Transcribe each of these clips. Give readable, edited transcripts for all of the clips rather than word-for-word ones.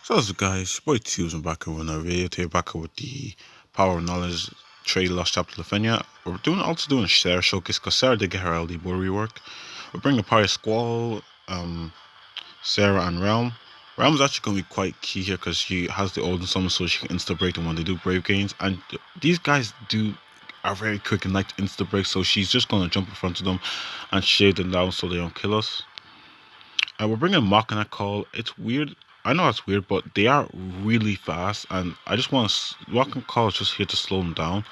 So what's up guys, boy Tubes, I'm back with another video today, back with the Power of Knowledge Trade Lost Chapter Lefenia. We're also doing a Serah showcase because Serah did get her LD Board rework. We're bringing Party Squall, Serah and Relm. Relm's actually going to be quite key here because she has the Odin summon so she can insta break them when they do brave gains, and these guys are very quick and like to insta break, so she's just going to jump in front of them and shade them down so they don't kill us. We're bringing Mach and that call. It's weird. I know it's weird, but they are really fast, and I just want to. Mach and call is just here to slow them down.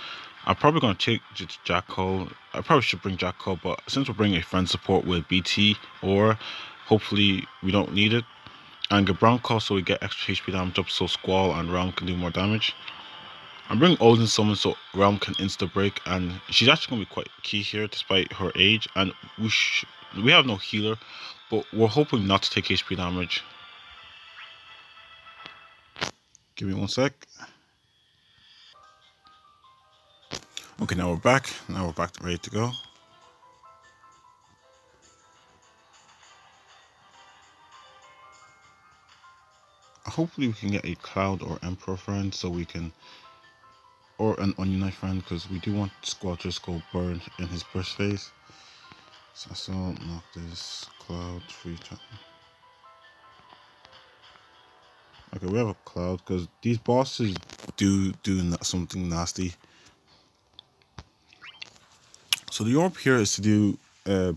I'm probably going to take Jack Call. I probably should bring Jack Call, but since we're bringing a friend support with BT, or hopefully we don't need it, and get Brown Call so we get extra HP damage up so Squall and Realm can do more damage. I'm bringing Odin Summon so Realm can insta break, and she's actually going to be quite key here despite her age, and we have no healer, but we're hoping not to take HP damage. Give me 1 sec. Okay, now we're back. Ready to go. Hopefully we can get a Cloud or Emperor friend so we can, or an Onion Knight friend, because we do want Squall to just go burn in his burst phase. So knock this Cloud 3 times. Okay, we have a Cloud because these bosses do something nasty. So the orb here is to do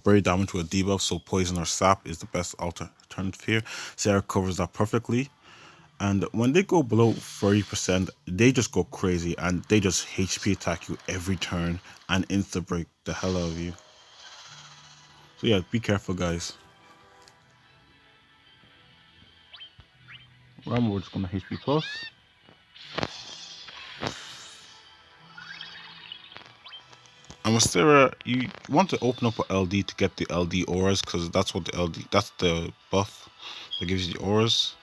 brave damage with a debuff, so poison or sap is the best alternative here. Serah covers that perfectly. And when they go below 30%, they just go crazy and they just HP attack you every turn and insta break the hell out of you. So yeah, be careful guys. Well, we're just gonna HP plus. And with Serah, you want to open up a LD to get the LD auras, because that's what that's the buff that gives you the auras.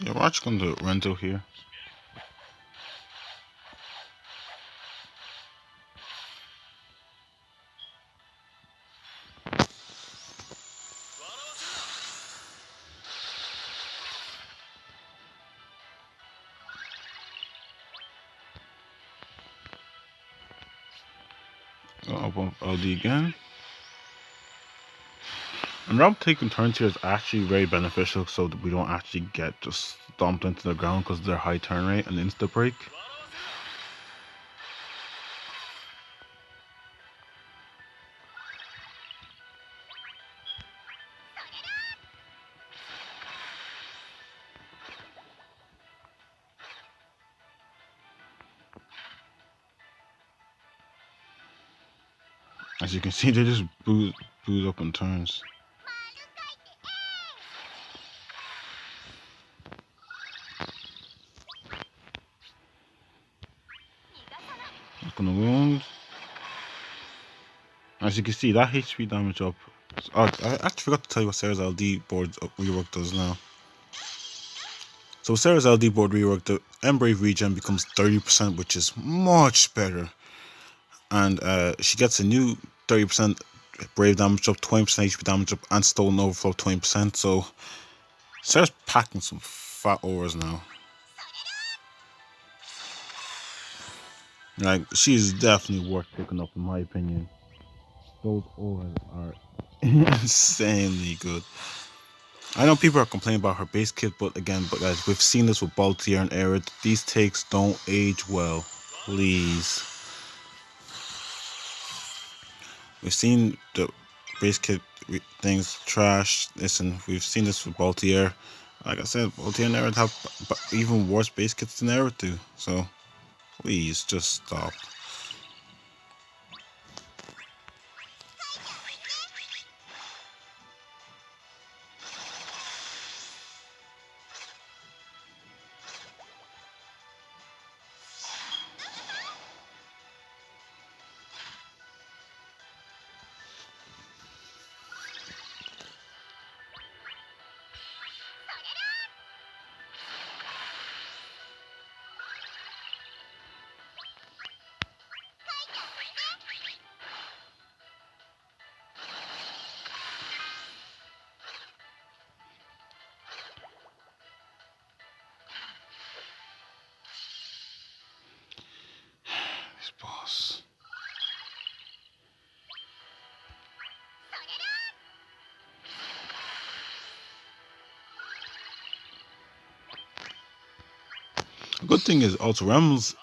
Yeah, we're actually going to rental here. Open up LD again. And route taking turns here is actually very beneficial so that we don't actually get just stomped into the ground because of their high turn rate and insta break. As you can see, they just boost up in turns. It's gonna wound. As you can see, that HP damage up. Oh, I actually forgot to tell you what Serah's LD board rework does now. So Serah's LD board rework, the Mbrv regen becomes 30%, which is much better. And she gets a new 30% brave damage up, 20% HP damage up, and stolen overflow 20%. So Serah's packing some fat auras now. Like, she's definitely worth picking up in my opinion. Those auras are insanely good. I know people are complaining about her base kit, but guys, we've seen this with Baltier and Arid. These takes don't age well. Please. We've seen the base kit things trash. Listen, we've seen this with Baltier. Like I said, Baltier and Arid have even worse base kits than Arid do. So, please, just stop. boss. A good thing is also relm's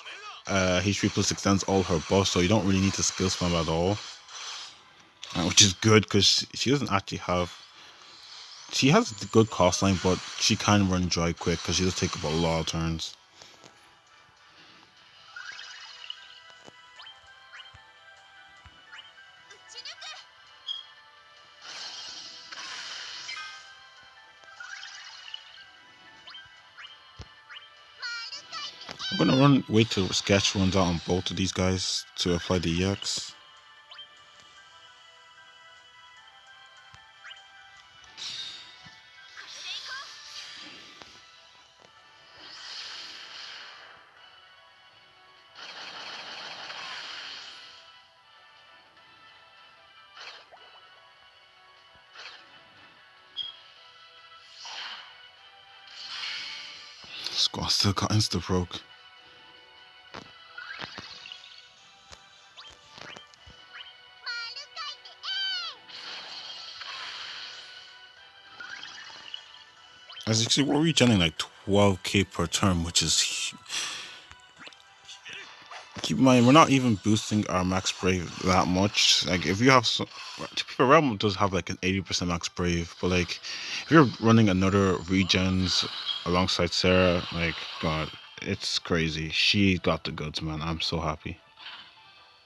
HP plus extends all her buffs, so you don't really need to skill spam at all, which is good because she doesn't actually have. She has a good cost line, but she can run dry quick because she does take up a lot of turns. I'm gonna wait till sketch runs out on both of these guys to apply the EX. Squad still got insta broke. As you can see, we're regenerating like 12k per turn, which is. Keep in mind, we're not even boosting our max brave that much. Like, if you have some. Typical realm does have like an 80% max brave, but like, if you're running another regens alongside Serah, like, God, it's crazy. She got the goods, man. I'm so happy.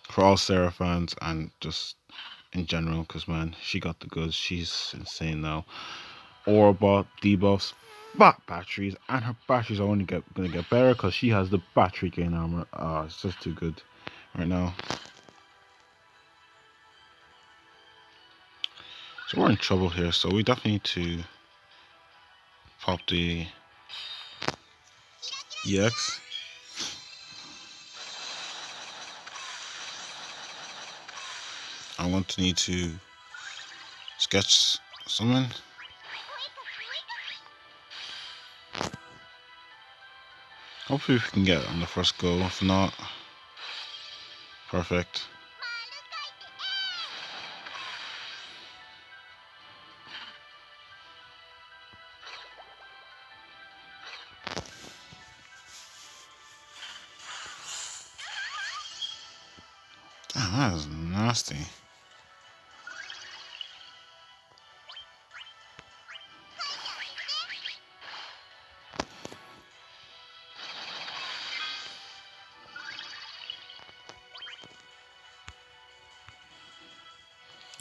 For all Serah fans and just in general, because, man, she got the goods. She's insane now. Or bought debuffs, fat batteries, and her batteries are only gonna get better because she has the battery gain armor. It's just too good right now. So we're in trouble here, so we definitely need to pop the EX. I'm going to need to sketch summon. Hopefully we can get it on the first go. If not, perfect. Damn, that is nasty.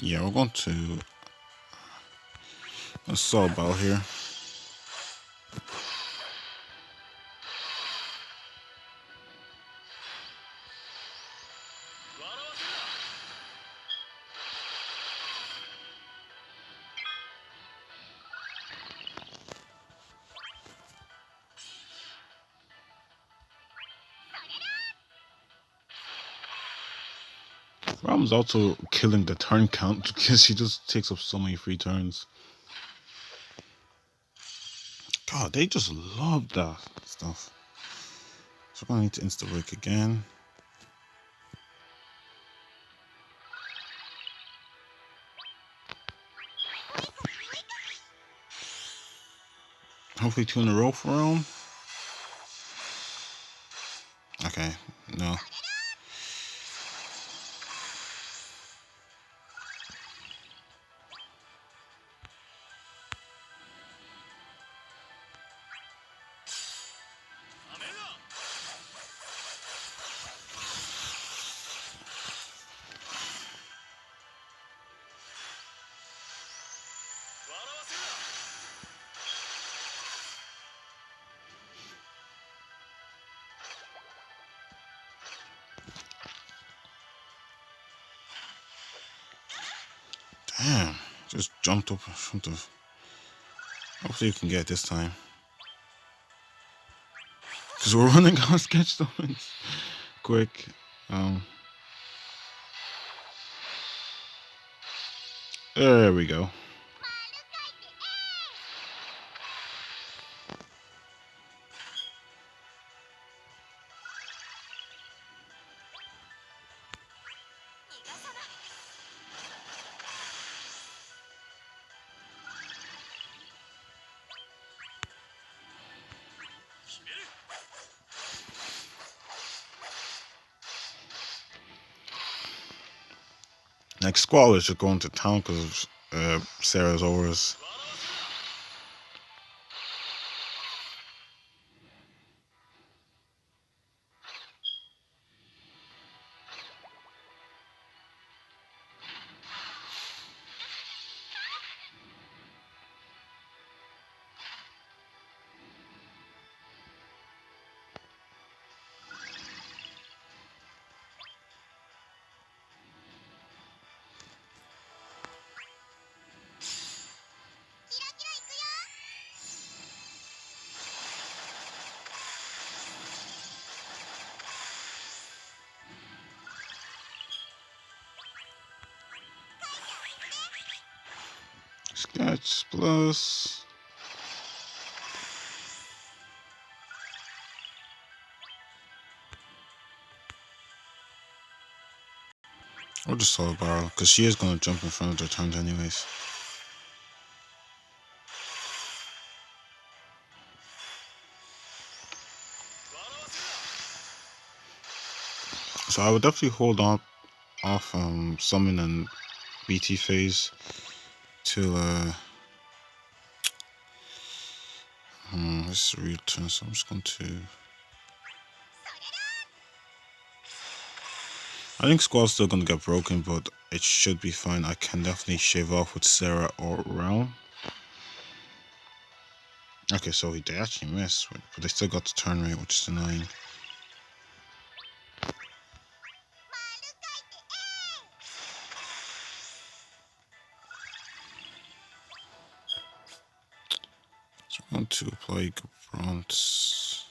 Yeah, we're going to assault battle here. Ram's also killing the turn count because she just takes up so many free turns. God, they just love that stuff. So I'm gonna need to insta break again. Hopefully 2 in a row for him. Okay, no. Damn, just jumped up in front of. Hopefully you can get it this time. Because we're running out of sketch summons. Quick. There we go. Next squall is just going to town because of Serah's auras. Sketch plus. Or just solo barrel, because she is going to jump in front of their turns anyways. So I would definitely hold on off summon and BT phase till this is a real turn, so I'm just going to. I think Squall's still going to get broken, but it should be fine. I can definitely shave off with Serah or relm. Okay, so they actually missed, but they still got the turn rate, which is annoying. So I'm going to apply Bronze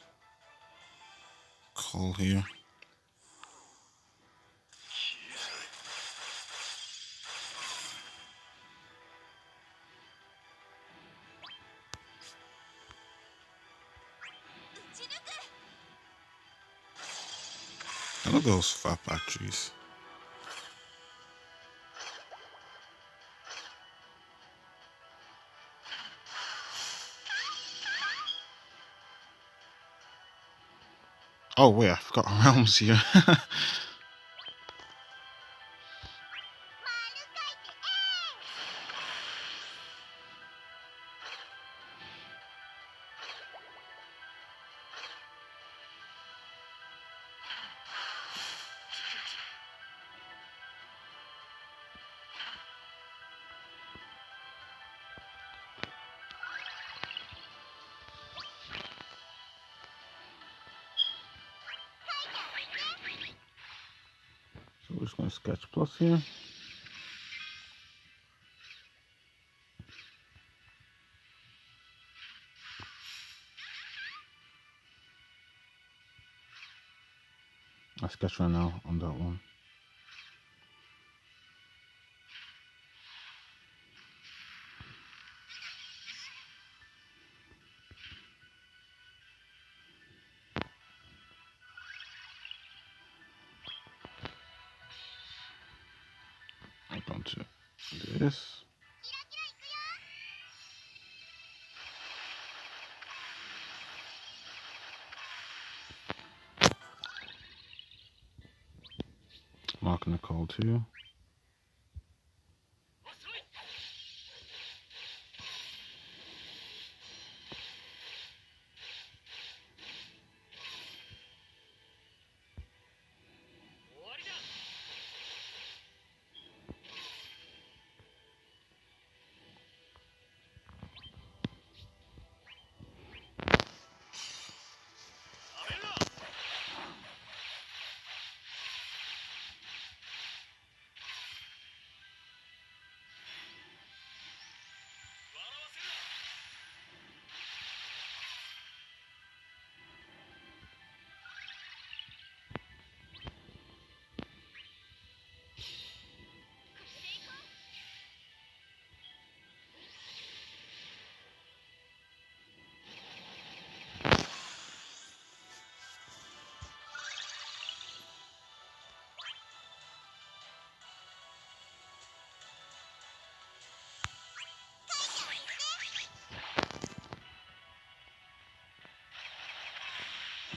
Call here. I love those fat batteries. Oh wait, I forgot realms here. So we're just going to sketch plus here. I sketch right now on that one. I'm going to do this. Marking the call too.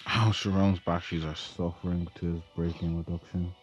How Sharon's batteries are suffering to his breaking reduction.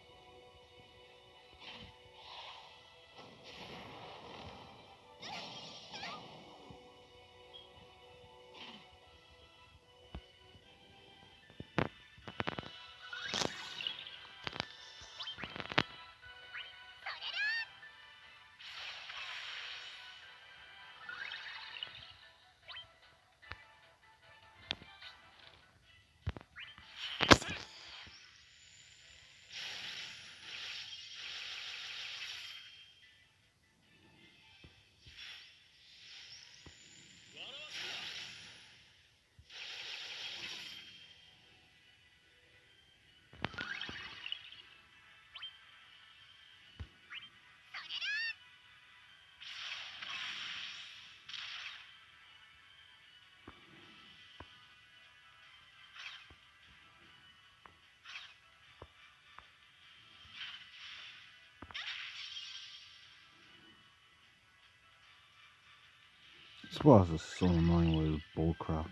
boss is so annoying with his bull crap.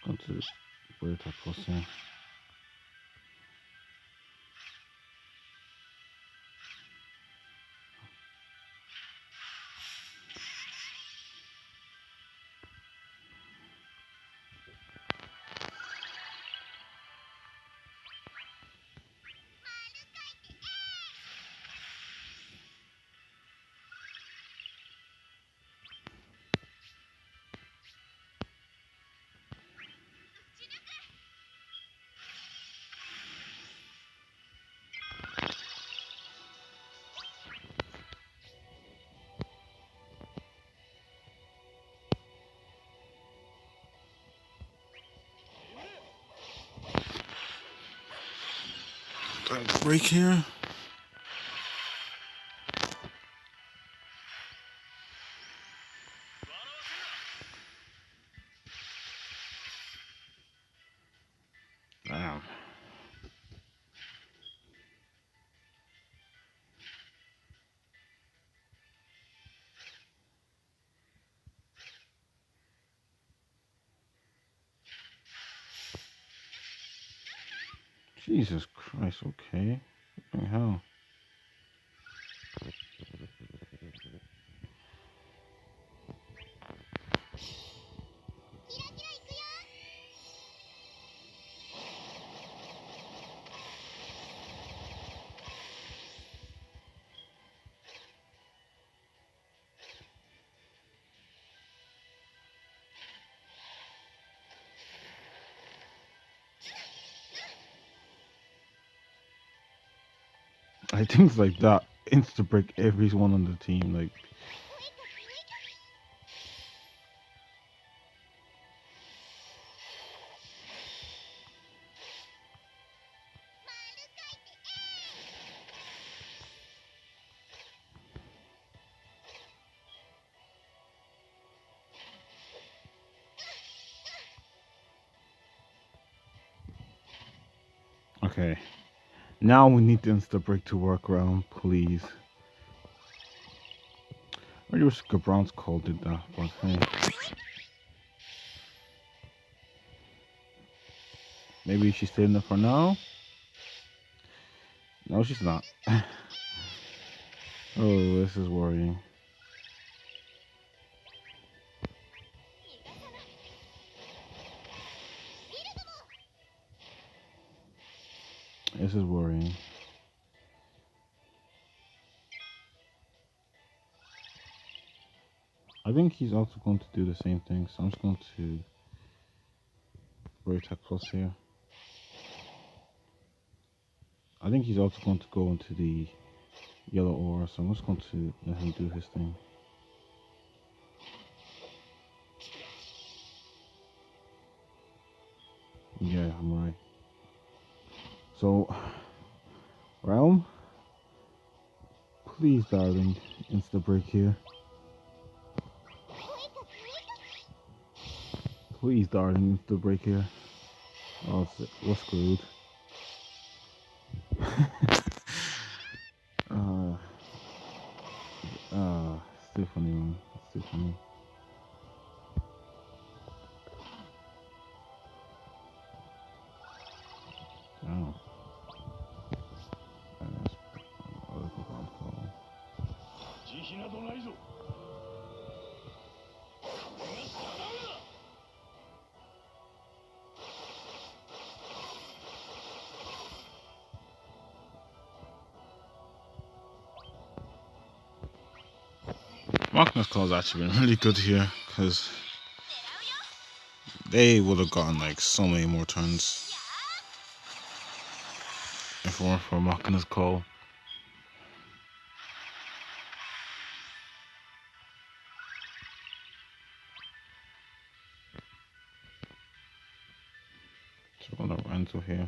Go to where that was here. Break here. Damn. Jesus Christ, okay. What the hell? I think like that insta break everyone on the team. Like, okay. Now we need the insta break to work around, please. I wish Gabron's call did that, but hey. Maybe she's saving it for now? No, she's not. Oh, this is worrying. This is worrying. I think he's also going to do the same thing, so I'm just going to attack plus here. I think he's also going to go into the yellow aura, so I'm just going to let him do his thing. Yeah, I'm right. So, Realm, please, darling, insta break here. Please, darling, insta break here. Oh, we're screwed. It's too funny, man. It's too funny. Oh. Markman's call has actually been really good here because they would have gotten like so many more turns if it weren't for Markman's call. So we're gonna run to here.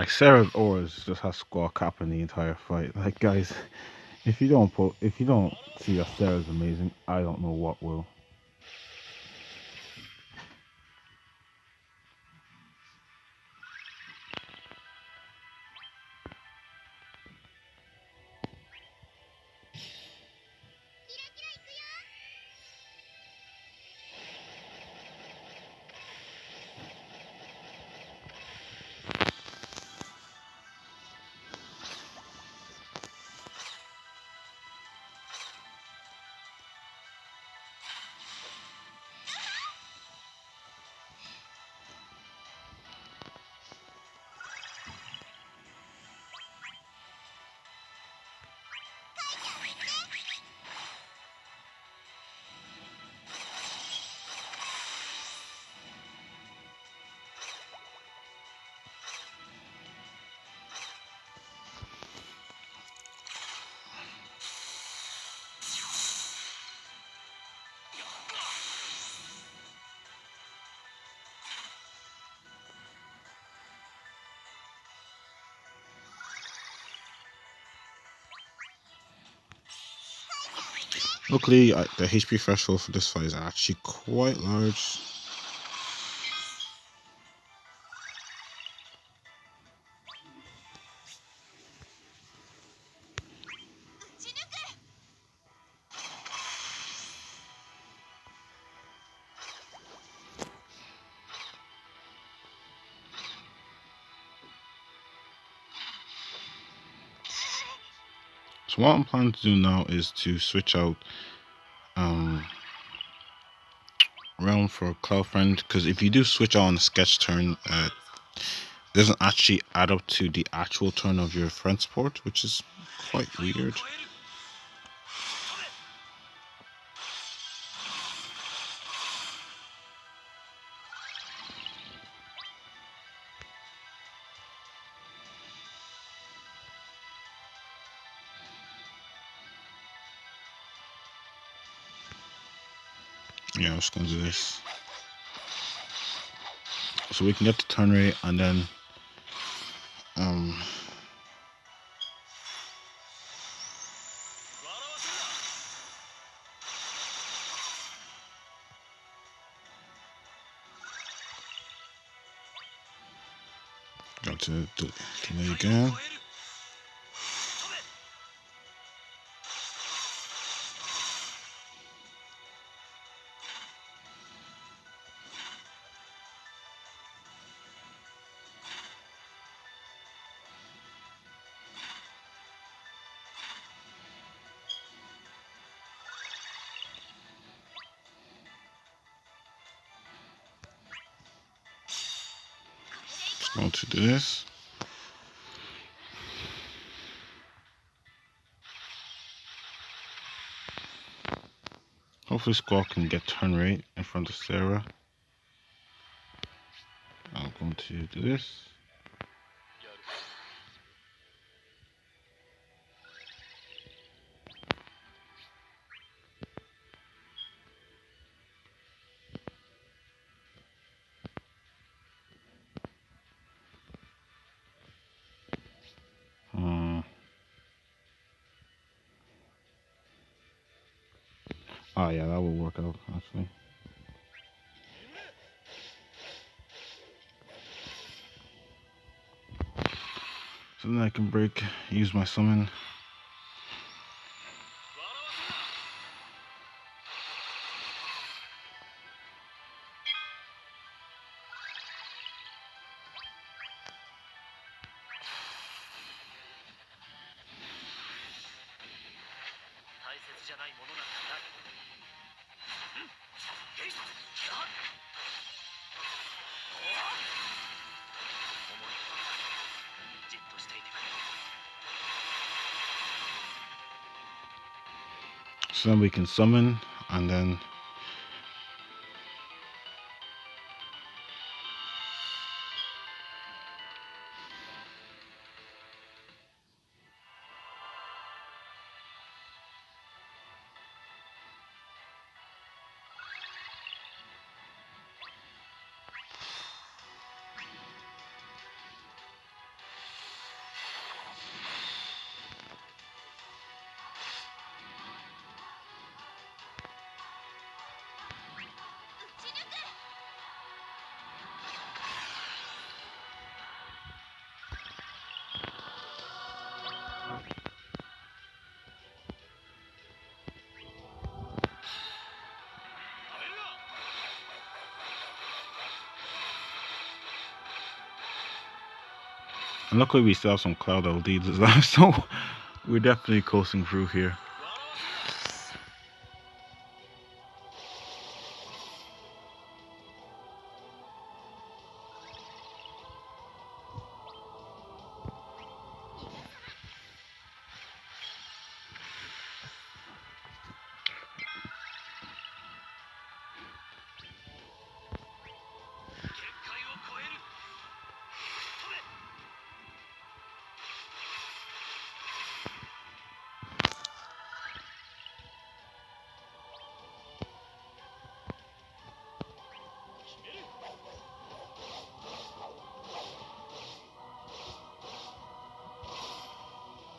Like Serah's auras just has squall cap in the entire fight. Like guys, if you don't see that Serah's amazing, I don't know what will. Luckily, the HP threshold for this fight is actually quite large. So what I'm planning to do now is to switch out realm for Cloud Friend, because if you do switch out on the sketch turn, it doesn't actually add up to the actual turn of your friend support, which is quite weird. Yeah, I'm just gonna do this so we can get the turn rate, and then got to delay again. Just going to do this. Hopefully Squall can get turn rate in front of Serah. I'm going to do this. Oh yeah, that will work out actually. So then I can use my summon. So then we can summon, and then And luckily we still have some Cloud LDs as well, so we're definitely coasting through here.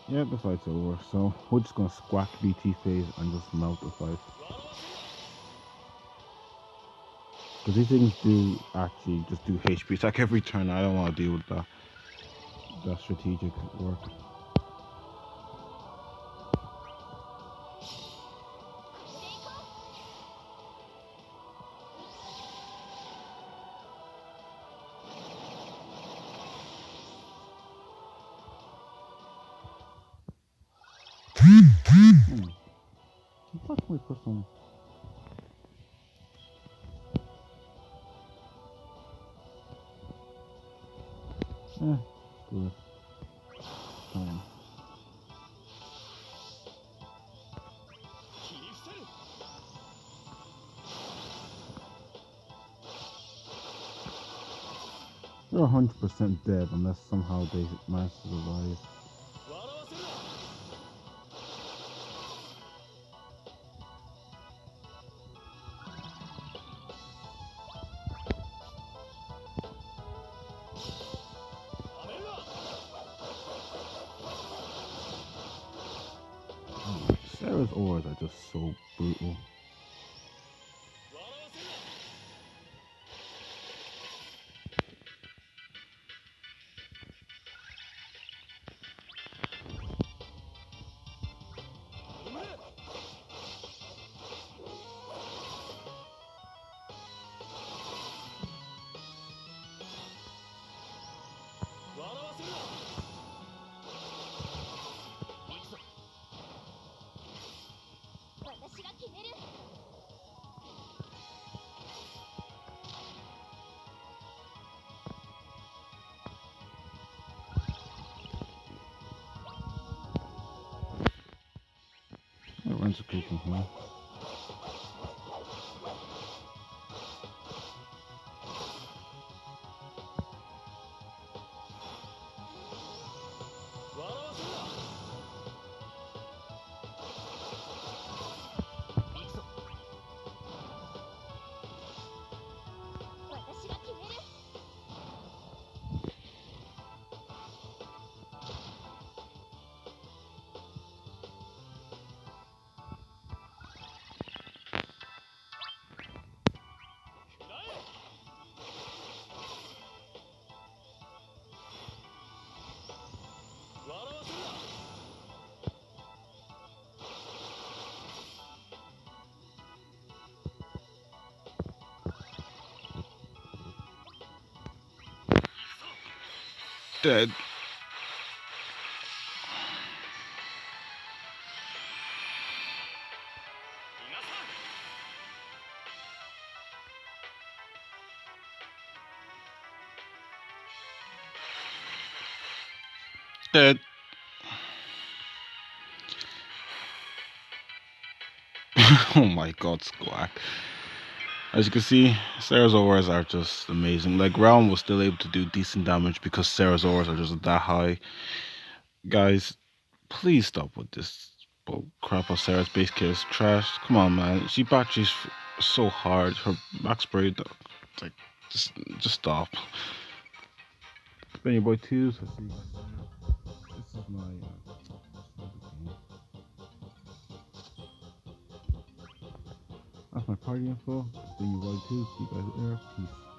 Yeah, the fight's over, so we're just gonna squack BT phase and just melt the fight. Because these things do actually just do HP attack every turn. I don't want to deal with that strategic work. Fuck my person. Good. Fine. They're 100% dead unless somehow they manage to survive. Serah's auras are just so brutal. Everyone's a cooking here. Dead. Dead. Oh my god, squack. As you can see, Serah's auras are just amazing. Like, Relm was still able to do decent damage because Serah's auras are just that high. Guys, please stop with this bull crap of Serah's base kit is trash. Come on, man. She batteries so hard. Her max spray, like, just stop. It's been your boy Twos. This is my that's my party info. It's been your boy Twos. See you guys later. Peace.